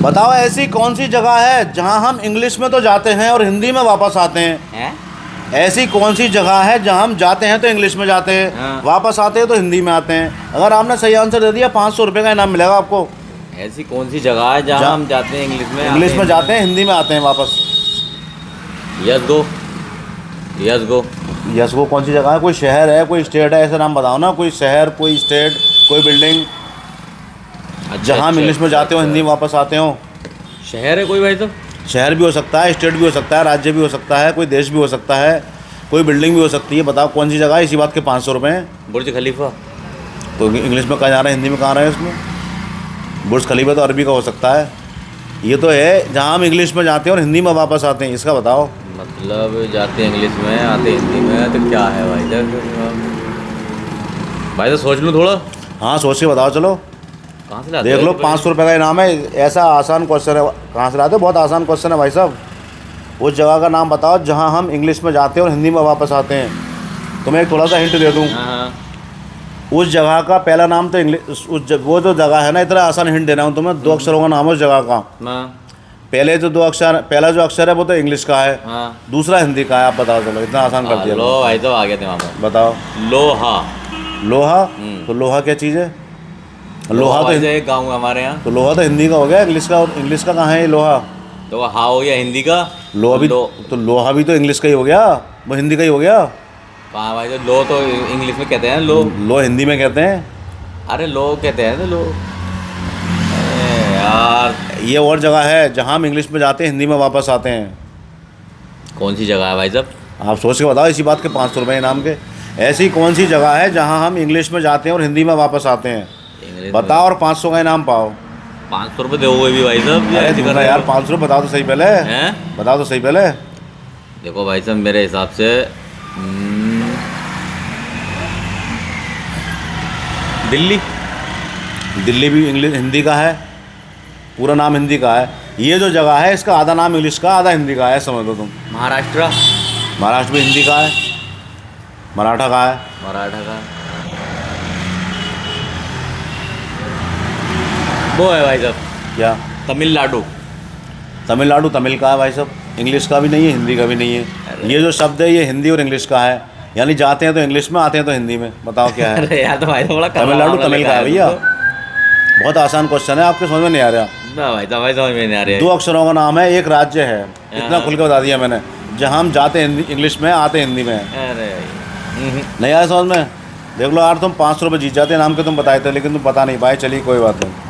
बताओ ऐसी कौन सी जगह है जहां हम इंग्लिश में तो जाते हैं और हिंदी में वापस आते हैं? ऐसी कौन सी जगह है जहां हम जाते हैं तो इंग्लिश में जाते हैं, हाँ। वापस आते हैं तो हिंदी में आते हैं? अगर आपने सही आंसर दे दिया 500 रुपये का इनाम मिलेगा आपको। ऐसी कौन सी जगह है जहाँ हम जाते हैं इंग्लिश में जाते हैं, हिंदी में आते हैं वापस। Yes go, yes go. Yes वो कौन सी जगह है? कोई शहर है, कोई स्टेट है? ऐसा नाम बताओ ना, कोई शहर, कोई स्टेट, कोई बिल्डिंग जहाँ हम इंग्लिश में जाते हो हिंदी में वापस आते हो। शहर है कोई भाई? तो शहर भी हो सकता है, स्टेट भी हो सकता है, राज्य भी हो सकता है, कोई देश भी हो सकता है, कोई बिल्डिंग भी हो सकती है। बताओ कौन सी जगह है? इसी बात के 500 रुपये हैं। बुर्ज खलीफा। तो इंग्लिश में कहाँ जा रहे हैं, हिंदी में कहाँ रहे हैं इसमें? बुर्ज खलीफा तो अरबी का हो सकता है। ये तो है जहाँ हम इंग्लिश में जाते हैं और हिंदी में वापस आते हैं, इसका बताओ। मतलब जाते इंग्लिश में आते हिंदी में, तो क्या है भाई साहब? भाई तो सोच लूँ थोड़ा। हाँ सोच के बताओ। चलो कहाँ से लाते देख लो, 500 रुपये का इनाम है। ऐसा आसान क्वेश्चन है, कहाँ से लाते हो? बहुत आसान क्वेश्चन है भाई साहब। उस जगह का नाम बताओ जहाँ हम इंग्लिश में जाते हैं और हिंदी में वापस आते हैं। तुम्हें एक थोड़ा सा हिंट दे दूँ। उस जगह का पहला नाम तो इंग्लिश, वो जो जगह है ना, इतना आसान हिंट दे रहा हूँ तुम्हें। 2 अक्षरों का नाम है उस जगह का। पहले जो 2 अक्षर, पहला जो अक्षर है वो तो इंग्लिश का है, दूसरा हिंदी का है। आप बताओ। चलो इतना आसान कर दिया। लो भाई तो आ गया दिमाग में। बताओ। लोहा। लोहा? तो लोहा क्या चीज़ है? लोहा तो एक गाँव हमारे यहाँ। तो लोहा तो हिंदी का हो गया, इंग्लिश का? और इंग्लिश का कहाँ है ये लोहा? तो हाँ हो गया हिंदी का। लोहा भी तो लोहा भी तो इंग्लिश का ही हो गया, वो हिंदी का ही हो गया। कहाँ भाई? तो लो तो इंग्लिश में कहते हैं, लो हिंदी में कहते हैं। अरे लो कहते हैं तो लो। अरे यार ये और जगह है जहाँ हम इंग्लिश में जाते हैं, हिंदी में वापस आते हैं। कौन सी जगह है भाई साहब? आप सोच के बताओ। इसी बात के 500 रुपये इनाम के। ऐसी कौन सी जगह है जहाँ हम इंग्लिश में जाते हैं और हिंदी में वापस आते हैं? बताओ और 500 का इनाम पाओ। 500 रुपये दोगे भी भाई साहब? अरे यार 500 रुपये बताओ तो सही पहले। बताओ तो सही पहले। देखो भाई साहब मेरे हिसाब से दिल्ली भी इंग्लिश हिंदी का है, पूरा नाम हिंदी का है। ये जो जगह है इसका आधा नाम इंग्लिश का, आधा हिंदी का है, समझ लो तुम। महाराष्ट्र भी हिंदी का है। मराठा का है। वो है भाई साहब क्या? तमिलनाडु तमिल का है भाई साहब। इंग्लिश का भी नहीं है, हिंदी का भी नहीं है। ये जो शब्द है ये हिंदी और इंग्लिश का है, यानी जाते हैं तो इंग्लिश में, आते हैं तो हिंदी में। बताओ क्या है? अरे यार तो भाई थोड़ा तमिलनाडु तमिल का है भैया। बहुत आसान क्वेश्चन है, आपके समझ में नहीं आ रहा? ना भाई समझ में नहीं आ रहा है। 2 अक्षरों का नाम है, एक राज्य है। इतना खुल के बता दिया मैंने। जहाँ हम जाते हैं इंग्लिश में, आते हिंदी में। अरे नहीं आया समझ में? देख लो यार, तुम 500 रुपये जीत जाते इनाम के, तुम बताए थे, लेकिन तुम पता नहीं भाई। चलिए कोई बात नहीं।